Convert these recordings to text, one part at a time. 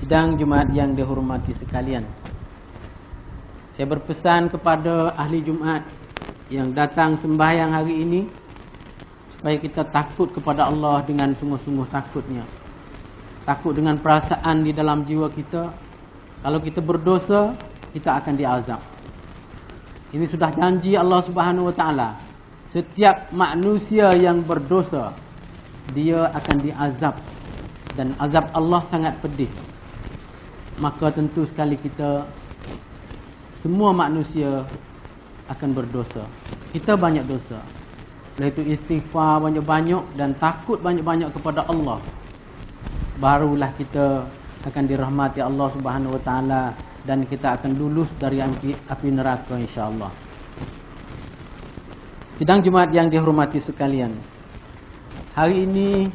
Sidang Jumaat yang dihormati sekalian, saya berpesan kepada ahli Jumaat yang datang sembahyang hari ini supaya kita takut kepada Allah dengan sungguh-sungguh takutnya. Takut dengan perasaan di dalam jiwa kita. Kalau kita berdosa, kita akan diazab. Ini sudah janji Allah Subhanahu Wa Taala. Setiap manusia yang berdosa, dia akan diazab. Dan azab Allah sangat pedih. Maka tentu sekali kita, semua manusia akan berdosa. Kita banyak dosa. Oleh itu istighfar banyak-banyak dan takut banyak-banyak kepada Allah. Barulah kita akan dirahmati Allah Subhanahu Wa Taala dan kita akan lulus dari api neraka insya-Allah. Sidang Jumaat yang dihormati sekalian, hari ini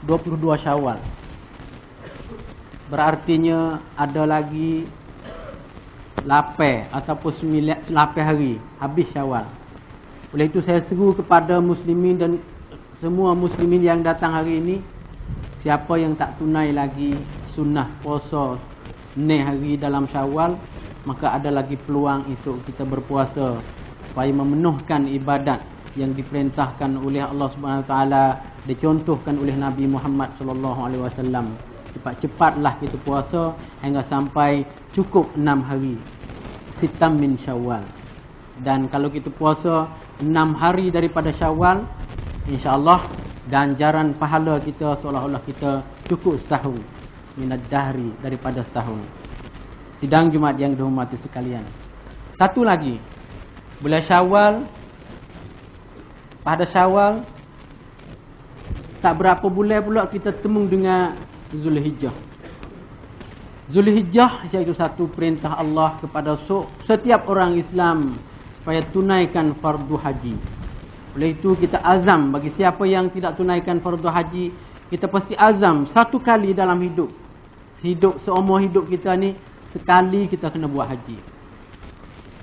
22 Syawal. Berartinya ada lagi 8 ataupun 8 hari habis Syawal. Oleh itu saya seru kepada muslimin dan semua muslimin yang datang hari ini, siapa yang tak tunai lagi sunnah puasa ni hari dalam Syawal, maka ada lagi peluang untuk kita berpuasa supaya memenuhkan ibadat yang diperintahkan oleh Allah Subhanahu Wa Taala, dicontohkan oleh Nabi Muhammad sallallahu alaihi wasallam. Cepat-cepatlah kita puasa hingga sampai cukup 6 hari. Sitam min Syawal. Dan kalau kita puasa 6 hari daripada Syawal, insya-Allah ganjaran pahala kita seolah-olah kita cukup setahun. Minad dahri, daripada setahun. Sidang Jumaat yang dihormati sekalian, satu lagi, bulan Syawal, pada Syawal tak berapa bulan pula kita temu dengan Zulhijjah. Zulhijjah iaitu satu perintah Allah kepada setiap orang Islam supaya tunaikan fardu haji. Oleh itu kita azam, bagi siapa yang tidak tunaikan fardu haji, kita pasti azam satu kali dalam hidup. Seumur hidup kita ni, sekali kita kena buat haji.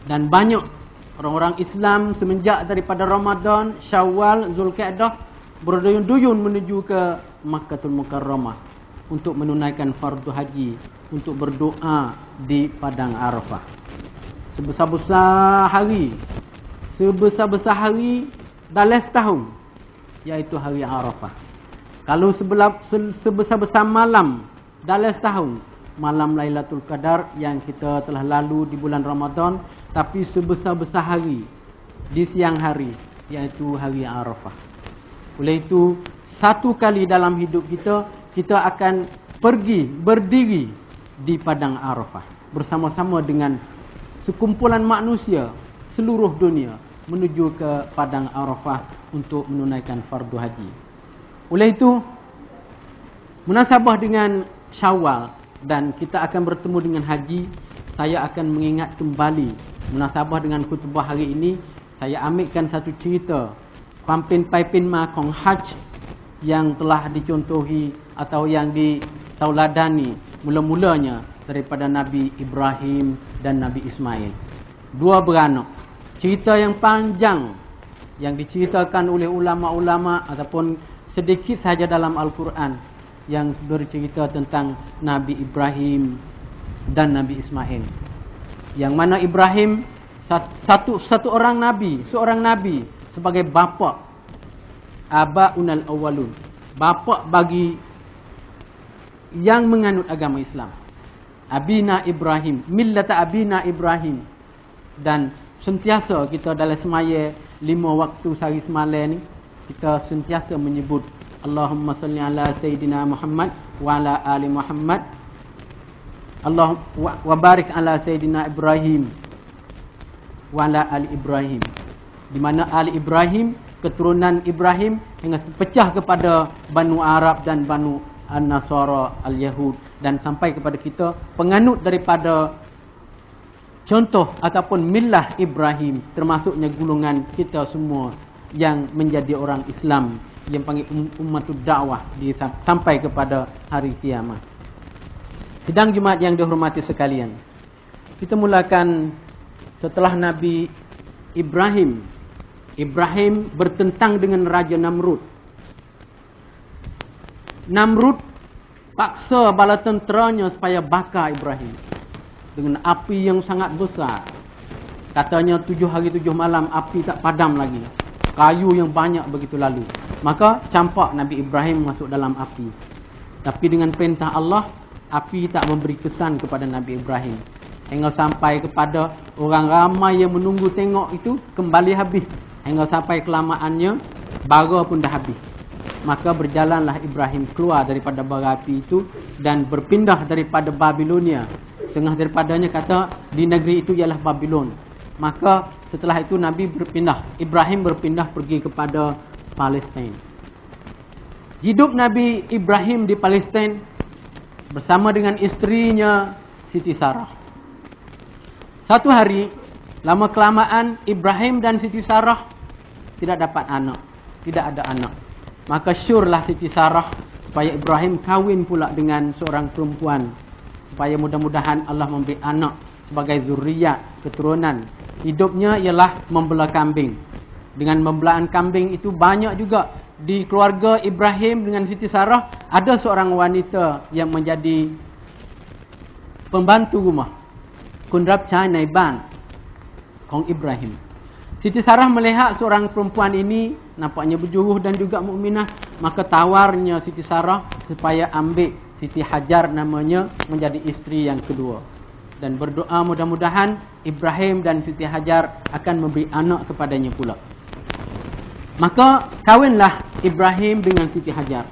Dan banyak orang-orang Islam semenjak daripada Ramadan, Syawal, Zulkaidah berduyun-duyun menuju ke Makkahul Mukarramah untuk menunaikan fardu haji, untuk berdoa di padang Arafah. Sebesar-besar hari dalam setahun, iaitu hari Arafah. Kalau sebesar-besar malam dalam setahun, malam Lailatul Qadar yang kita telah lalu di bulan Ramadan, tapi sebesar-besar hari di siang hari, iaitu hari Arafah. Oleh itu, satu kali dalam hidup kita akan pergi berdiri di padang Arafah bersama-sama dengan sekumpulan manusia seluruh dunia menuju ke padang Arafah untuk menunaikan fardu haji. Oleh itu, munasabah dengan Syawal dan kita akan bertemu dengan haji, saya akan mengingat kembali munasabah dengan khutbah hari ini. Saya ambilkan satu cerita pampin paipin makong haj yang telah dicontohi atau yang ditauladani mula-mulanya daripada Nabi Ibrahim dan Nabi Ismail. Dua beranak. Cerita yang panjang yang diceritakan oleh ulama-ulama ataupun sedikit saja dalam Al-Quran yang bercerita tentang Nabi Ibrahim dan Nabi Ismail. Yang mana Ibrahim seorang nabi sebagai bapa, abaunal awwalun, bapa bagi yang menganut agama Islam. Abina Ibrahim, millata abina Ibrahim. Dan sentiasa kita dalam semaya 5 waktu sehari semalam ni, kita sentiasa menyebut Allahumma salli ala Sayyidina Muhammad wa ala ali Muhammad. Allah wa barik ala Sayyidina Ibrahim wa ala ali Ibrahim. Di mana ali Ibrahim, keturunan Ibrahim yang pecah kepada Banu Arab dan Banu An-Nasara Al-Yahud, dan sampai kepada kita penganut daripada contoh ataupun millah Ibrahim, termasuknya golongan kita semua yang menjadi orang Islam yang panggil ummatud dakwah sampai kepada hari kiamat. Sidang Jumaat yang dihormati sekalian, kita mulakan setelah Nabi Ibrahim bertentang dengan Raja Namrud. Namrud paksa bala tenteranya supaya bakar Ibrahim dengan api yang sangat besar. Katanya 7 hari 7 malam api tak padam lagi. Kayu yang banyak begitu lalu. Maka campak Nabi Ibrahim masuk dalam api. Tapi dengan perintah Allah, api tak memberi kesan kepada Nabi Ibrahim. Hingga sampai kepada orang ramai yang menunggu tengok itu kembali habis. Hingga sampai kelamaannya, bara pun dah habis. Maka berjalanlah Ibrahim keluar daripada bara api itu dan berpindah daripada Babilonia. Setengah daripadanya kata di negeri itu ialah Babylon. Maka setelah itu Ibrahim berpindah pergi kepada Palestin. Hidup Nabi Ibrahim di Palestin bersama dengan isterinya Siti Sarah. Satu hari, lama kelamaan Ibrahim dan Siti Sarah tidak dapat anak. Tidak ada anak. Maka syurlah Siti Sarah supaya Ibrahim kahwin pula dengan seorang perempuan. Supaya mudah-mudahan Allah memberi anak sebagai zuriat, keturunan. Hidupnya ialah membela kambing. Dengan membelaan kambing itu banyak juga di keluarga Ibrahim dengan Siti Sarah ada seorang wanita yang menjadi pembantu rumah. Kundrap Chai Naiban Kong Ibrahim. Siti Sarah melihat seorang perempuan ini nampaknya berjuruh dan juga mukminah, maka tawarnya Siti Sarah supaya ambil Siti Hajar namanya menjadi isteri yang kedua. Dan berdoa mudah-mudahan Ibrahim dan Siti Hajar akan memberi anak kepadanya pula. Maka kawinlah Ibrahim dengan Siti Hajar.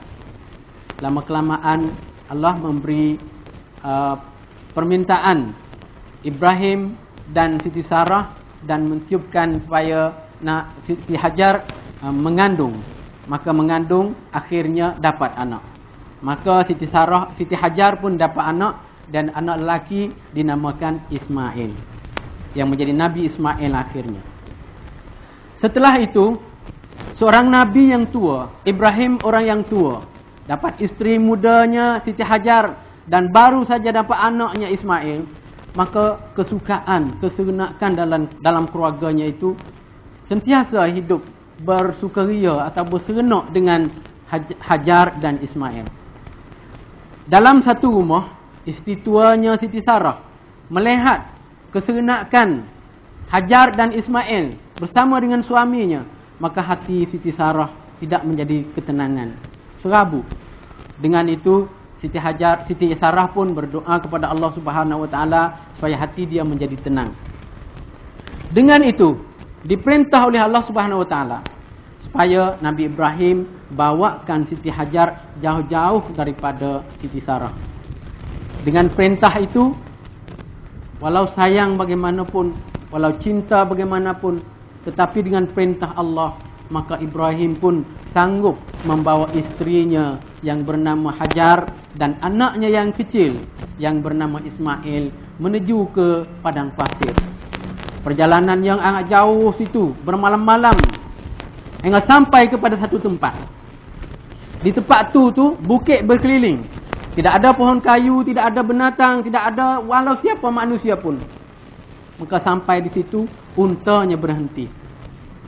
Lama kelamaan Allah memberi permintaan Ibrahim dan Siti Sarah dan mentiupkan supaya Siti Hajar mengandung. Maka mengandung akhirnya dapat anak. Maka Siti Hajar pun dapat anak dan anak lelaki dinamakan Ismail yang menjadi Nabi Ismail akhirnya. Setelah itu seorang nabi yang tua, Ibrahim orang yang tua, dapat isteri mudanya Siti Hajar dan baru saja dapat anaknya Ismail. Maka kesukaan, keserenakan dalam keluarganya itu sentiasa hidup bersukaria atau berserenok dengan Hajar dan Ismail. Dalam satu rumah, isteri tuanya Siti Sarah melihat keserenakan Hajar dan Ismail bersama dengan suaminya, maka hati Siti Sarah tidak menjadi ketenangan, serabu. Dengan itu Siti Sarah pun berdoa kepada Allah Subhanahu Wa Taala supaya hati dia menjadi tenang. Dengan itu diperintah oleh Allah Subhanahu Wa Taala supaya Nabi Ibrahim bawakan Siti Hajar jauh-jauh daripada Siti Sarah. Dengan perintah itu, walau sayang bagaimanapun, walau cinta bagaimanapun, tetapi dengan perintah Allah, maka Ibrahim pun sanggup membawa istrinya yang bernama Hajar dan anaknya yang kecil yang bernama Ismail menuju ke padang pasir. Perjalanan yang agak jauh situ, bermalam-malam, hingga sampai kepada satu tempat. Di tempat tu bukit berkeliling. Tidak ada pohon kayu, tidak ada binatang, tidak ada walau siapa manusia pun. Maka sampai di situ, untanya berhenti.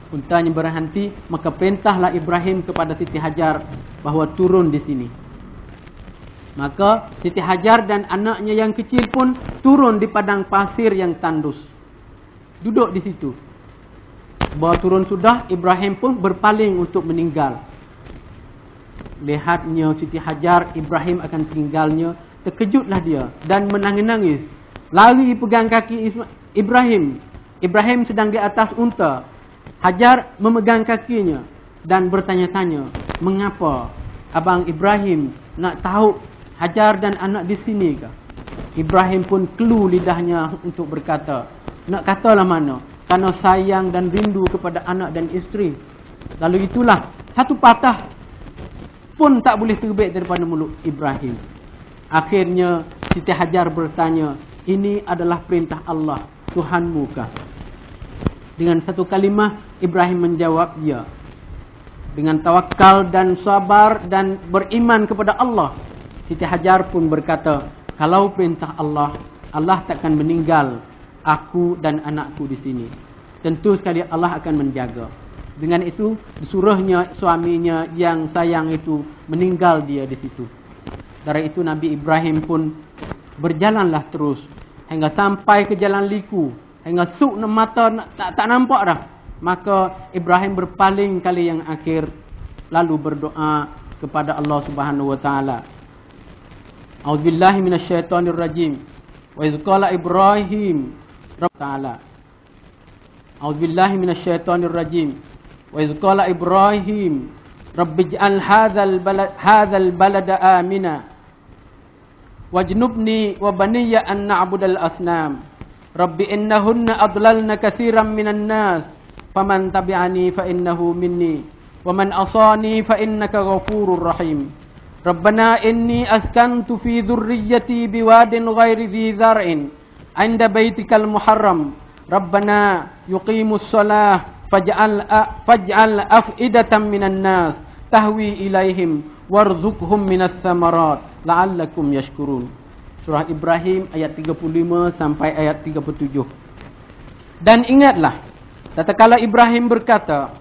Untanya berhenti, maka perintahlah Ibrahim kepada Siti Hajar bahawa turun di sini. Maka Siti Hajar dan anaknya yang kecil pun turun di padang pasir yang tandus. Duduk di situ. Bahawa turun sudah, Ibrahim pun berpaling untuk meninggal. Lihatnya Siti Hajar, Ibrahim akan tinggalnya, terkejutlah dia dan menangis-nangis. Lari pegang kaki Ibrahim. Ibrahim sedang di atas unta. Hajar memegang kakinya dan bertanya-tanya, mengapa abang Ibrahim nak tahu Hajar dan anak di sini ke? Ibrahim pun kelu lidahnya untuk berkata, nak katalah mana? Kerana sayang dan rindu kepada anak dan isteri. Lalu itulah satu patah pun tak boleh terbit daripada mulut Ibrahim. Akhirnya Siti Hajar bertanya, ini adalah perintah Allah, Tuhanmu kah? Dengan satu kalimah Ibrahim menjawab ya. Dengan tawakal dan sabar dan beriman kepada Allah, Siti Hajar pun berkata, kalau perintah Allah, Allah takkan meninggal aku dan anakku di sini. Tentu sekali Allah akan menjaga. Dengan itu disuruhnya suaminya yang sayang itu meninggal dia di situ. Dari itu Nabi Ibrahim pun berjalanlah terus hingga sampai ke jalan liku, hingga suk mata tak nampak dah. Maka Ibrahim berpaling kali yang akhir lalu berdoa kepada Allah Subhanahu wa taala. A'udzubillahi minasyaitonirrajim. Wa idz qala Ibrahim Rabb ta'ala. A'udzubillahi minasyaitonirrajim. Wa idz qala Ibrahim Rabbij'al hadzal balada amina wajnubni wa baniya an na'budal asnam. Rabbi innahunna adlalna katsiran minan nas faman tabi'ani fa innahu minni wa man asani fa innaka ghafurur rahim. Rabbana inni askantu fi dhurriyyati biwadin ghairi dhi zar'in 'inda baitikal muharram. Rabbana yuqimus shalah faj'al af'idatan minan nas tahwi ilaihim warzuqhum minas samarat la'allakum yashkurun. Surah Ibrahim ayat 35 sampai ayat 37. Dan ingatlah tatkala Ibrahim berkata,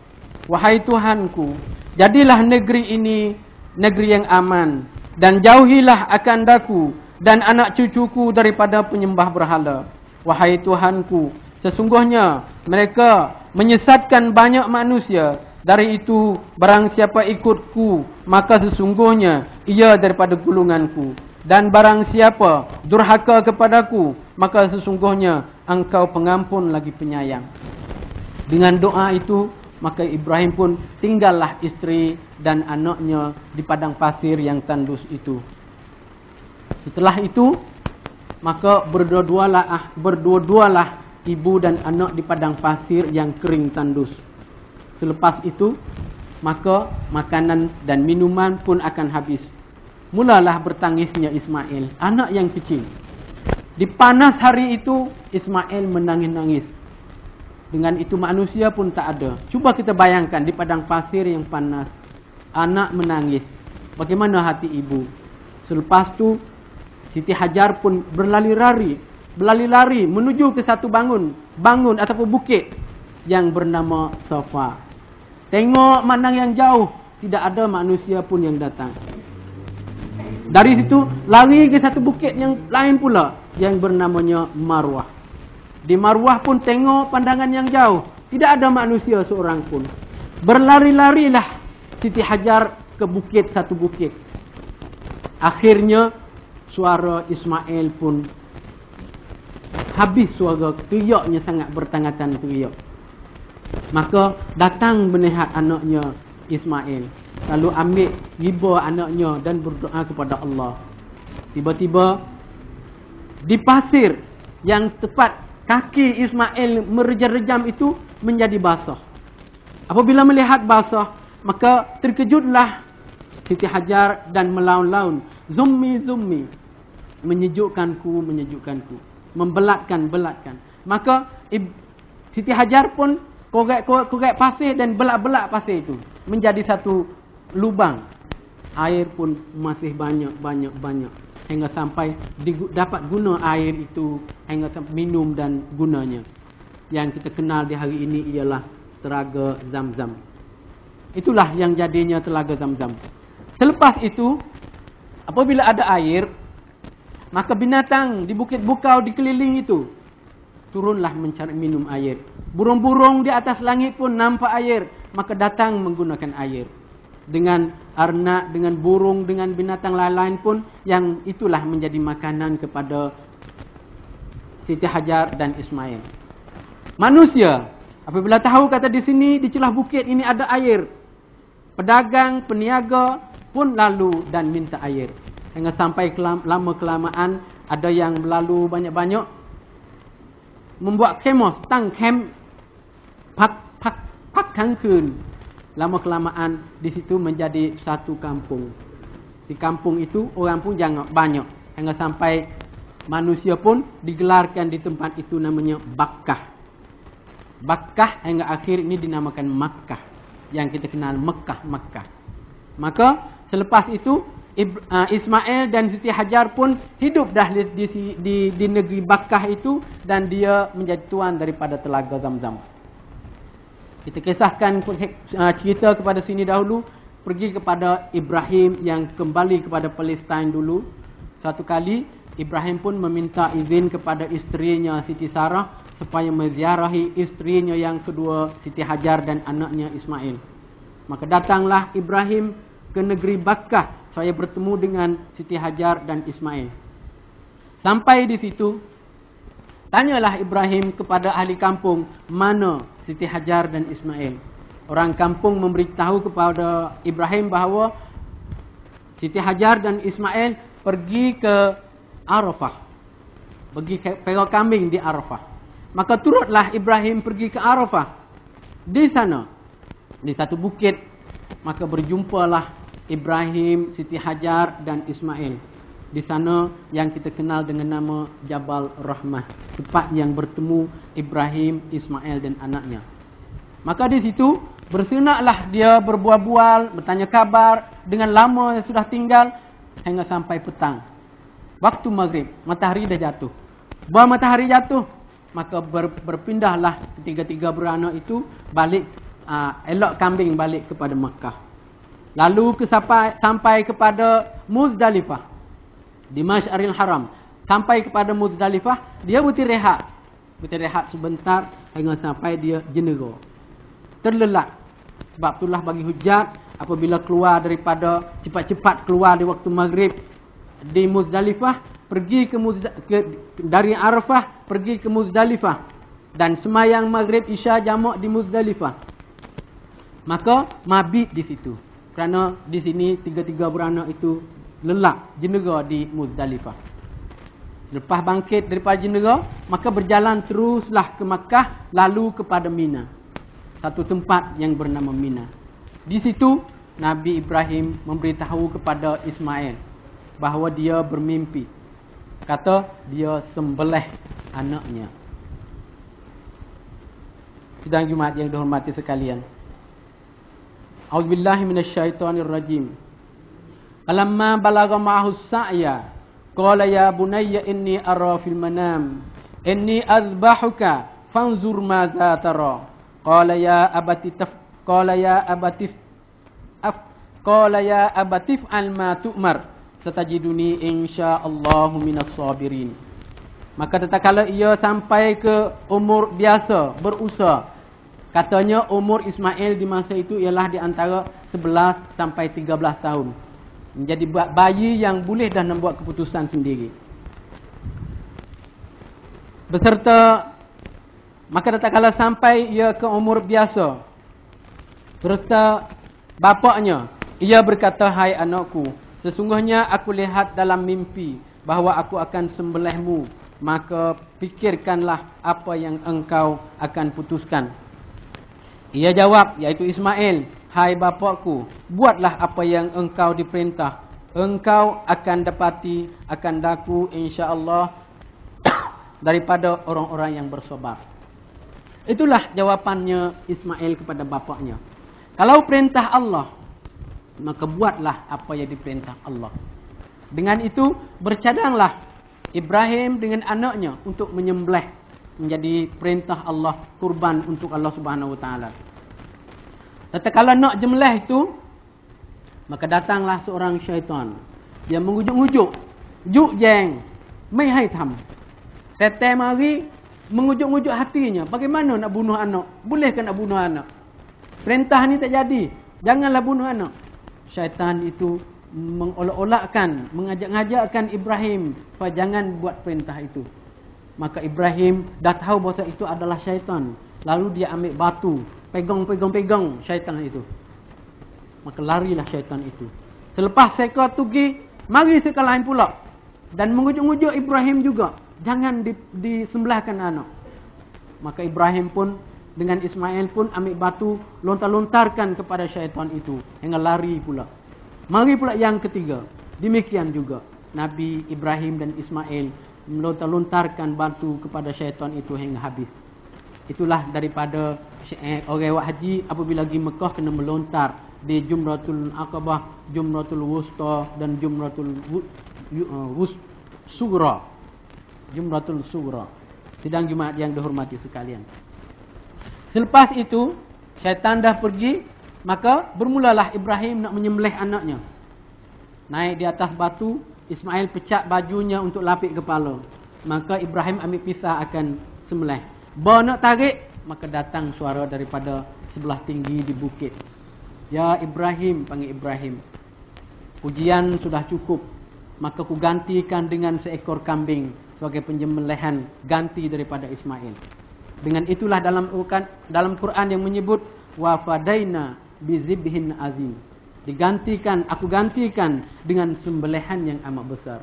wahai Tuhanku, jadilah negeri ini negeri yang aman dan jauhilah akan daku dan anak cucuku daripada penyembah berhala. Wahai Tuhanku, sesungguhnya mereka menyesatkan banyak manusia. Dari itu barang siapa ikutku, maka sesungguhnya ia daripada golonganku. Dan barang siapa durhaka kepadaku, maka sesungguhnya engkau pengampun lagi penyayang. Dengan doa itu, maka Ibrahim pun tinggallah isteri dan anaknya di padang pasir yang tandus itu. Setelah itu, maka berdua-dualah ibu dan anak di padang pasir yang kering tandus. Selepas itu, maka makanan dan minuman pun akan habis. Mulalah bertangisnya Ismail, anak yang kecil. Di panas hari itu, Ismail menangis-nangis. Dengan itu manusia pun tak ada. Cuba kita bayangkan di padang pasir yang panas, anak menangis. Bagaimana hati ibu? Selepas itu, Siti Hajar pun berlari-lari menuju ke satu bangun ataupun bukit yang bernama Safa. Tengok mandang yang jauh, tidak ada manusia pun yang datang. Dari situ lari ke satu bukit yang lain pula yang bernamanya Marwah. Di Marwah pun tengok pandangan yang jauh, tidak ada manusia seorang pun. Berlari-larilah Siti Hajar ke satu bukit. Akhirnya suara Ismail pun habis, suara teriaknya sangat bertangatan teriak. Maka datang melihat anaknya Ismail, lalu ambil riba anaknya dan berdoa kepada Allah. Tiba-tiba di pasir yang tepat kaki Ismail merejam-rejam itu menjadi basah. Apabila melihat basah, maka terkejutlah Siti Hajar dan melaun-laun, "Zummi, zummi." Menyejukkanku, membelatkan. Maka Siti Hajar pun korek pasir dan belak-belak pasir itu menjadi satu lubang. Air pun masih banyak. Hingga sampai dapat guna air itu, hingga minum dan gunanya. Yang kita kenal di hari ini ialah Telaga Zamzam. Itulah yang jadinya Telaga Zamzam. Selepas itu, apabila ada air, maka binatang di bukit bukau di keliling itu turunlah mencari minum air. Burung-burung di atas langit pun nampak air, maka datang menggunakan air. Dengan arnak, dengan burung, dengan binatang lain-lain pun, yang itulah menjadi makanan kepada Siti Hajar dan Ismail. Manusia, apabila tahu kata di sini, di celah bukit ini ada air, pedagang, peniaga pun lalu dan minta air. Hingga sampai lama-kelamaan ada yang berlalu banyak-banyak, membuat kemah, tang kem, pak kangkun. Lama-kelamaan di situ menjadi satu kampung. Di kampung itu orang pun jangan banyak. Hingga sampai manusia pun digelarkan di tempat itu namanya Bakkah. Bakkah hingga akhir ini dinamakan Makkah. Yang kita kenal Mekah. Maka selepas itu Ismail dan Siti Hajar pun hidup dah di negeri Bakkah itu, dan dia menjadi tuan daripada Telaga Zamzam. Kita kisahkan cerita kepada sini dahulu. pergi kepada Ibrahim yang kembali kepada Palestin dulu. Satu kali Ibrahim pun meminta izin kepada isterinya Siti Sarah supaya menziarahi isterinya yang kedua Siti Hajar dan anaknya Ismail. Maka datanglah Ibrahim ke negeri Bakkah supaya bertemu dengan Siti Hajar dan Ismail. Sampai di situ, tanyalah Ibrahim kepada ahli kampung, mana Siti Hajar dan Ismail. Orang kampung memberitahu kepada Ibrahim bahawa Siti Hajar dan Ismail pergi ke Arafah, pergi perah kambing di Arafah. Maka turutlah Ibrahim pergi ke Arafah. Di sana, di satu bukit, maka berjumpalah Ibrahim, Siti Hajar dan Ismail. Di sana yang kita kenal dengan nama Jabal Rahmah, tempat yang bertemu Ibrahim, Ismail dan anaknya. Maka di situ bersenaklah dia berbual-bual, bertanya kabar dengan lama yang sudah tinggal hingga sampai petang. Waktu maghrib, matahari dah jatuh. Bila matahari jatuh, maka berpindahlah ketiga-tiga beranak itu balik, elok kambing balik kepada Makkah. Lalu sampai kepada Muzdalifah di Masy'aril Haram. Sampai kepada Muzdalifah, dia berrehat sebentar hingga sampai dia jenera, terlelap. Sebab itulah bagi hujat apabila keluar daripada cepat-cepat keluar di waktu maghrib di Muzdalifah, pergi dari Arafah pergi ke Muzdalifah dan semayang maghrib isya jamak di Muzdalifah, maka mabit di situ. Kerana di sini tiga-tiga beranak itu lelap jenera di Muzdalifah. Lepas bangkit daripada jenera, maka berjalan teruslah ke Makkah, lalu kepada Mina, satu tempat yang bernama Mina. Di situ Nabi Ibrahim memberitahu kepada Ismail bahawa dia bermimpi. Kata dia sembelih anaknya. Sidang Jumaat yang dihormati sekalian. A'udzubillahi minasyaitonirrajim. Falamma balagha ma'ahu as-sa'ya qala ya bunayya inni ara fil manam inni azbahuka fanzur madza tara. Qala ya abatif al ma tu'mar satajiduni insyaallahu minas sabirin. Maka tatkala ia sampai ke umur biasa, berusaha, katanya umur Ismail di masa itu ialah di antara 11 sampai 13 tahun. Menjadi bayi yang boleh dah membuat keputusan sendiri. Maka tatkala sampai ia ke umur biasa, serta bapaknya, ia berkata, hai anakku, sesungguhnya aku lihat dalam mimpi bahawa aku akan sembelihmu, maka fikirkanlah apa yang engkau akan putuskan. Ia jawab, iaitu Ismail, hai bapakku, buatlah apa yang engkau diperintah. Engkau akan dapati akan daku insya-Allah daripada orang-orang yang bersabar. Itulah jawapannya Ismail kepada bapaknya. Kalau perintah Allah, maka buatlah apa yang diperintah Allah. Dengan itu bercadanglah Ibrahim dengan anaknya untuk menyembelih, menjadi perintah Allah, kurban untuk Allah Subhanahu Wa Taala. Tatkala nak jembelih itu, maka datanglah seorang syaitan. Dia mengujuk-ujuk, juk jeng, mai hai tham. Setan mari mengujuk-ujuk hatinya. Bagaimana nak bunuh anak? Bolehkah nak bunuh anak? Perintah ni tak jadi. Janganlah bunuh anak. Syaitan itu mengolok-olakkan, mengajak-ngajakkan Ibrahim supaya jangan buat perintah itu. Maka Ibrahim dah tahu bahawa itu adalah syaitan. Lalu dia ambil batu, pegang syaitan itu. Maka larilah syaitan itu. Selepas seekor tu pergi, mari seekor lain pula. Dan mengujuk-ujuk Ibrahim juga, jangan disembelihkan anak. Maka Ibrahim pun dengan Ismail pun ambil batu, lontar-lontarkan kepada syaitan itu, hingga lari pula. Mari pula yang ketiga, demikian juga Nabi Ibrahim dan Ismail melontar-lontarkan batu kepada syaitan itu hingga habis. Itulah daripada orang buat haji apabila pergi Mekah kena melontar di Jumratul Aqabah, Jumratul Wusta dan Jumratul Sugra. Jumratul Sugra. Sidang Jumaat yang dihormati sekalian. Selepas itu, syaitan dah pergi, Maka bermulalah Ibrahim nak menyembelih anaknya. Naik di atas batu, Ismail pecat bajunya untuk lapik kepala. Maka Ibrahim ambil pisah akan sembelih. Bawa nak tarik, maka datang suara daripada sebelah tinggi di bukit. Ya Ibrahim, panggil Ibrahim. Pujian sudah cukup. Maka ku gantikan dengan seekor kambing sebagai penyembelihan ganti daripada Ismail. Dengan itulah dalam Quran yang menyebut wa fadaina bizibhin azim. Aku gantikan dengan sembelihan yang amat besar.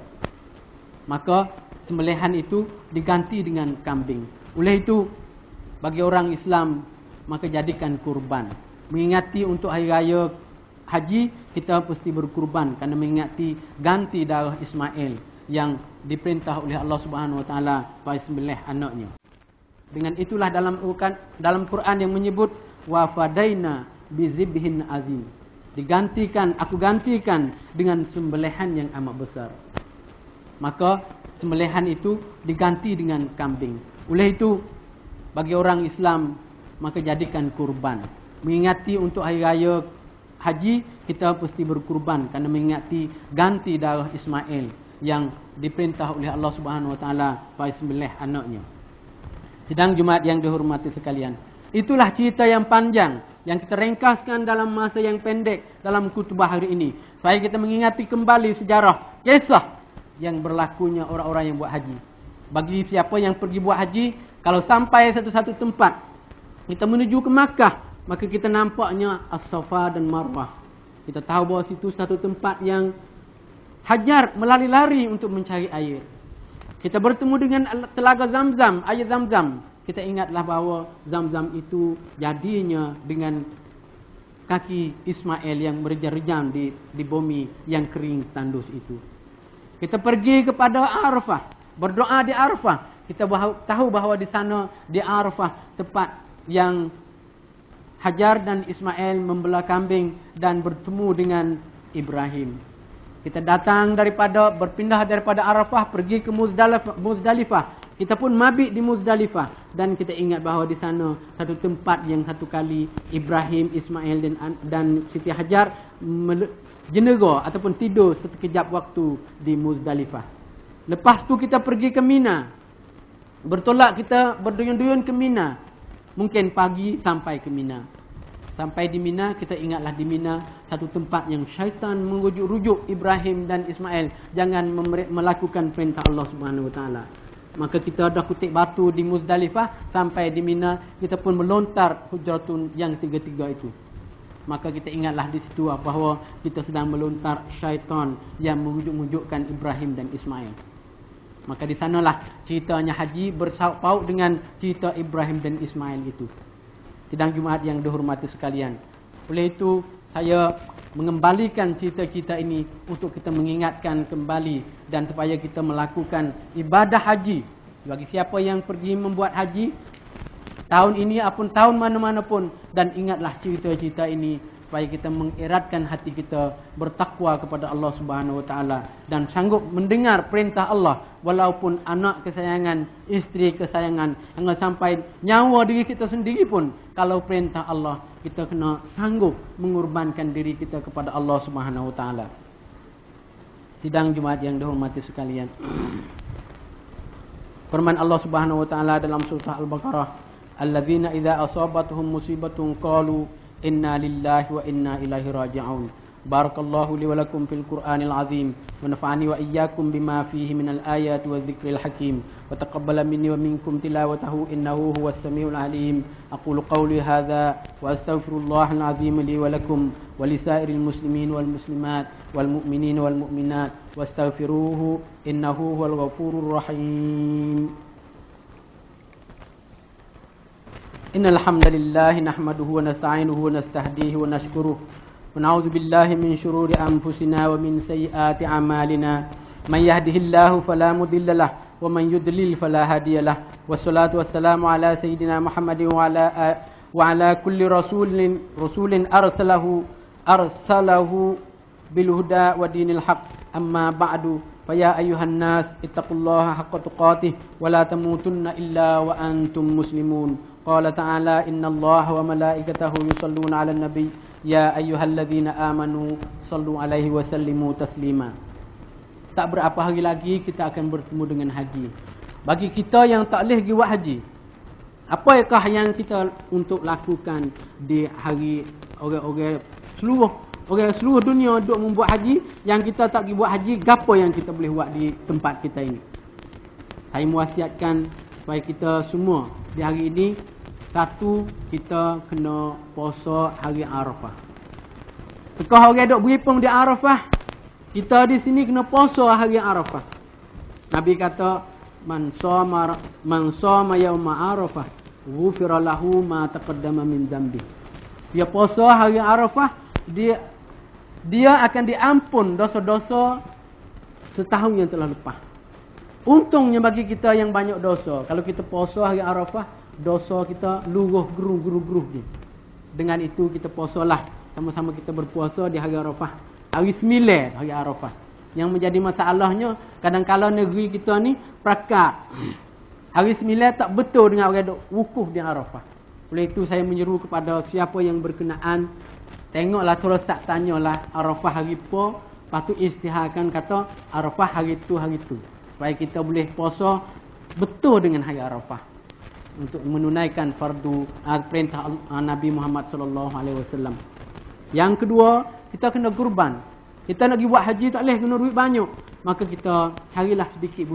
Maka sembelihan itu diganti dengan kambing. Oleh itu, bagi orang Islam, maka jadikan kurban. Mengingati untuk hari raya haji, kita mesti berkurban kerana mengingati ganti darah Ismail yang diperintah oleh Allah Subhanahu Wa Taala pada sembelih anaknya. Dengan itulah dalam Quran yang menyebut wa fadaina bizibhin azim. Aku gantikan dengan sembelihan yang amat besar. Maka sembelihan itu diganti dengan kambing. Oleh itu, bagi orang Islam, maka jadikan kurban. Mengingati untuk hari raya haji, kita mesti berkurban kerana mengingati ganti darah Ismail yang diperintah oleh Allah Subhanahu Wa Taala pada sembelih anaknya. Sidang Jumaat yang dihormati sekalian, itulah cerita yang panjang yang kita ringkaskan dalam masa yang pendek dalam khutbah hari ini, supaya kita mengingati kembali sejarah kisah yang berlakunya orang-orang yang buat haji. Bagi siapa yang pergi buat haji, kalau sampai satu-satu tempat kita menuju ke Makkah, maka kita nampaknya As-Safa dan Marwah. Kita tahu bahawa situ satu tempat yang Hajar melari-lari untuk mencari air. Kita bertemu dengan telaga Zamzam, air Zamzam. Kita ingatlah bahawa Zamzam itu jadinya dengan kaki Ismail yang berjam-jam di bumi yang kering tandus itu. Kita pergi kepada Arafah, berdoa di Arafah. Kita tahu bahawa di sana di Arafah tempat yang Hajar dan Ismail membelah kambing dan bertemu dengan Ibrahim. Kita berpindah daripada Arafah pergi ke Muzdalifah. Kita pun mabit di Muzdalifah dan kita ingat bahawa di sana satu tempat yang satu kali Ibrahim, Ismail dan Siti Hajar jenera ataupun tidur sekejap waktu di Muzdalifah. Lepas tu kita pergi ke Mina. Bertolak kita berduyun-duyun ke Mina. Mungkin pagi sampai ke Mina. Sampai di Mina, kita ingatlah di Mina satu tempat yang syaitan merujuk Ibrahim dan Ismail jangan melakukan perintah Allah Subhanahu Wa Taala. Maka kita dah kutip batu di Muzdalifah, sampai di Mina kita pun melontar hujratun yang tiga-tiga itu. Maka kita ingatlah di situ bahawa kita sedang melontar syaitan yang merujuk-rujukkan Ibrahim dan Ismail. Maka di sanalah ceritanya haji bersaup paut dengan cerita Ibrahim dan Ismail itu. Sidang Jumaat yang dihormati sekalian. Oleh itu, saya mengembalikan cerita-cerita ini untuk kita mengingatkan kembali dan supaya kita melakukan ibadah haji. Bagi siapa yang pergi membuat haji tahun ini ataupun tahun mana-mana pun, dan ingatlah cerita-cerita ini supaya kita mengeratkan hati kita bertakwa kepada Allah Subhanahu Wa Taala dan sanggup mendengar perintah Allah walaupun anak kesayangan, isteri kesayangan, hingga sampai nyawa diri kita sendiri pun, kalau perintah Allah kita kena sanggup mengorbankan diri kita kepada Allah Subhanahu Wa Taala. Sidang Jumaat yang dihormati sekalian. Firman Allah Subhanahu Wa Taala dalam surah Al-Baqarah, "Alladzina idza asabatuhum musibatun qalu inna lillahi wa inna ilaihi raji'un." Barakallahu li wa lakum fil Qur'anil azim wa nafa'ani wa iyyakum bima fihi minal ayati wa dzikril hakim wa taqabbala minni wa minkum tilawatahu innahu huwas samiul alim. Aqulu qawli hadza wa astaghfirullahal azim li wa lakum wa lisairil muslimin wal muslimat wal mu'minin wal mu'minat wastaghfiruhu innahu huwal ghafurur rahim. Innal hamdalillah nahmaduhu wa nasta'inuhu wa nastahdihi wa nashkuruhu wa na'udzu billahi min shururi anfusina wa min sayyiati a'malina. Man yahdihillahu fala mudilla lahu wa man yudlil fala hadiya lahu. Wassalatu wassalamu ala sayyidina Muhammadin wa ala kulli rasulin arsalahu bil huda wa dinil haqq. Amma ba'du, فيا أيها الناس اتقوا الله حق تقاته ولا تموتن إلا وأنتم مسلمون قال تعالى إن الله وملائكته يصلون على النبي يا أيها الذين آمنوا صلوا عليه وسلموا تسليما. Tak berapa hari lagi kita akan bertemu dengan haji. Bagi kita yang tak boleh pergi buat haji, apakah yang kita untuk lakukan di hari orang-orang seluruh dunia duk membuat haji, yang kita tak pergi buat haji, gapo yang kita boleh buat di tempat kita ini? Saya mewasiatkan supaya kita semua di hari ini, satu, kita kena puasa hari Arafah. Tekah orang duk beripung di Arafah, kita di sini kena puasa hari Arafah. Nabi kata, man shoma yauma Arafah ghufira lahu ma taqaddama min dhanbi. Dia puasa hari Arafah, dia akan diampun dosa-dosa setahun yang telah lepas. Untungnya bagi kita yang banyak dosa, kalau kita puasa hari Arafah, dosa kita luruh geruh. Dengan itu kita puasalah, sama-sama kita berpuasa di hari Arafah. Hari 9 hari Arafah. Yang menjadi masalahnya, kadang-kala negeri kita ni prakat. Hari 9 tak betul dengan orang duk wukuf di Arafah. Oleh itu saya menyeru kepada siapa yang berkenaan, tengoklah terus tanyalah Arafah hari apa, lepas tu istiharkan kata Arafah hari tu. Supaya kita boleh puasa betul dengan hari Arafah untuk menunaikan fardu perintah Nabi Muhammad sallallahu alaihi wasallam. Yang kedua, kita kena kurban. Kita nak pergi buat haji tak boleh kena duit banyak. Maka kita carilah sedikit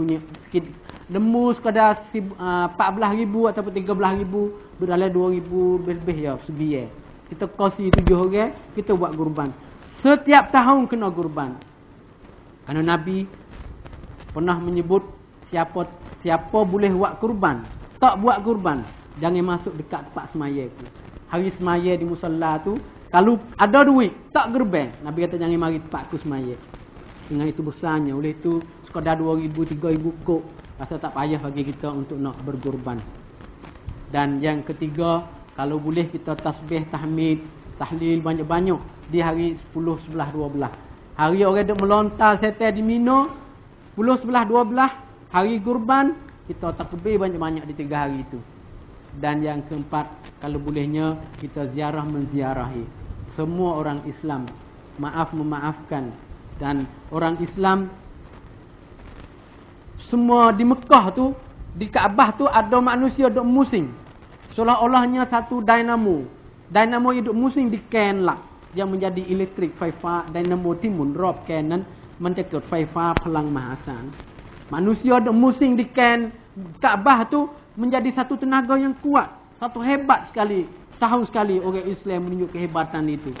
lembu sekadar 14,000 ataupun 13,000, berdalam 2,000 lebih ya segi ya. Kita kongsi 7 orang, kita buat kurban. Setiap tahun kena kurban. Kerana Nabi pernah menyebut siapa boleh buat kurban, tak buat kurban, jangan masuk dekat tempat semaya tu. Hari semaya di musalla tu, kalau ada duit, tak gerbang, Nabi kata jangan mari tempat aku semaya. Dengan itu besarnya. Oleh itu, sekadar 2,000, 3,000 kok, rasa tak payah bagi kita untuk nak berkurban. Dan yang ketiga, kalau boleh kita tasbih, tahmid, tahlil banyak-banyak di hari 10, 11, 12. Hari orang duk melontar setel di Mina, 10, 11, 12, hari kurban, kita takbir banyak-banyak di 3 hari itu. Dan yang keempat, kalau bolehnya kita ziarah menziarahi semua orang Islam, memaafkan. Dan orang Islam semua di Mekah tu, di Kaabah tu ada manusia duk musing, seolah-olahnya satu dinamo hidup musing di can lah, yang menjadi elektrik ไฟฟ้า dinamo ที่หมุนรอบแกนนั้นมันจะเกิดไฟฟ้าพลังมหาศาล manusia duk musing di can Kaabah tu menjadi satu tenaga yang kuat, satu hebat sekali. Tahun sekali orang Islam menunjuk kehebatan itu.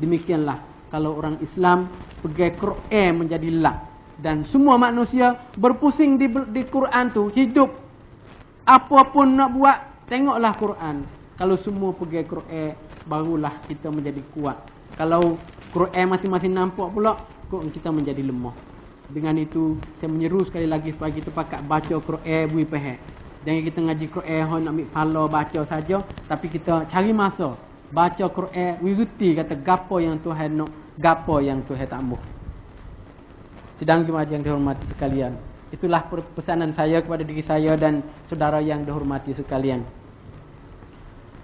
Demikianlah kalau orang Islam pegang Quran menjadi lak, dan semua manusia berpusing di Quran tu hidup. Apapun nak buat, tengoklah Quran. Kalau semua pegang Quran, barulah kita menjadi kuat. Kalau Quran masing-masing nampak pula, kita menjadi lemah. Dengan itu saya menyeru sekali lagi supaya kita pakat baca Quran bui faham. Jangan kita ngaji Quran nak ambil pala baca saja, tapi kita cari masa baca Quran, wirti kata gapo yang Tuhan nak, gapo yang Tuhan tak mahu. Sidang jemaah yang dihormati sekalian, itulah pesanan saya kepada diri saya dan saudara yang dihormati sekalian.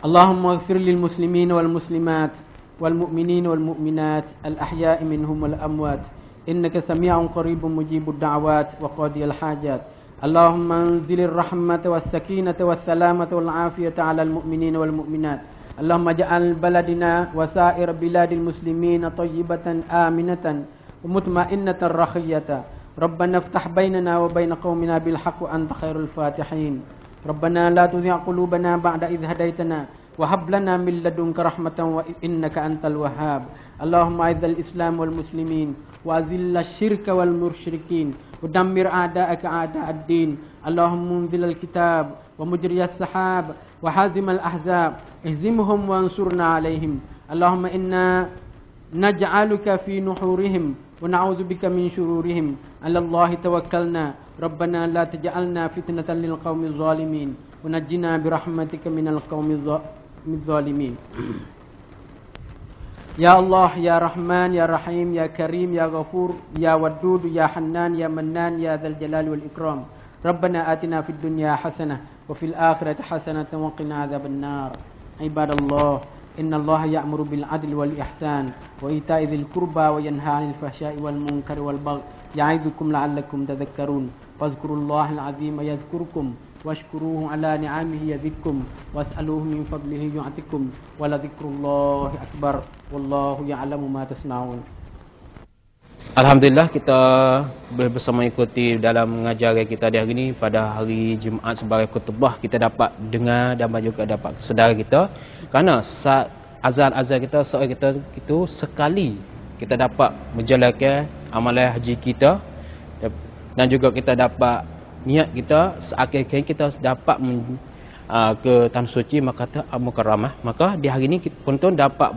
Allahumma ighfir lil muslimin wal muslimat wal mu'minin wal mu'minat al ahya'i minhum wal amwat innaka sami'un qaribun mujibud da'wat wa qadiyal hajat. اللهم انزل الرحمة والسكينة والسلامة والعافية على المؤمنين والمؤمنات. اللهم اجعل بلدنا وسائر بلاد المسلمين طيبة آمنة ومطمئنة رخية. ربنا افتح بيننا وبين قومنا بالحق وأنت خير الفاتحين. ربنا لا تزغ قلوبنا بعد إذ هديتنا وهب لنا من لدنك رحمة إنك أنت الوهاب. اللهم أعز الإسلام والمسلمين وأذل الشرك والمشركين ودمر أعداءك أعداء الدين. اللهم منزل الكتاب ومجري السحاب وحازم الأحزاب اهزمهم وانصرنا عليهم. اللهم إنا نجعلك في نحورهم ونعوذ بك من شرورهم. على الله توكلنا ربنا لا تجعلنا فتنة للقوم الظالمين ونجنا برحمتك من القوم الظالمين. Ya Allah, Ya Rahman, Ya Rahim, Ya Karim, Ya Ghafur, Ya Wadud, Ya Hannan, Ya Mannan, Ya Dzal Jalali wal Ikram. Rabbana atina fid dunya hasanah wa fil akhirati hasanah wa qina adzabannar. Ibadallah, innallaha ya'muru bil adli wal ihsan wa ita'i dzil qurba wa yanha 'anil fahsya'i wal munkari wal baghi ya'idukum la'allakum tadhakkarun. Fadhkurullahal 'azima yadhkurkum washkuruhu 'ala ni'amihi yazidkum was'aluhu min fadlihi yu'tikum wa la dzikrullahi akbar wallahu ya'lamu ma tasna'un. Alhamdulillah, kita boleh bersama ikuti dalam mengajar kita di hari ini. Pada hari Jumaat sebagai khutbah, kita dapat dengar dan juga dapat sedara kita, kerana azan kita, soal kita itu sekali kita dapat menjalankan amalan haji kita, dan juga kita dapat niat kita seakhir-akhir kita dapat ke Tanah Suci Makkah Al-Mukarramah. Maka di hari ini kita pun dapat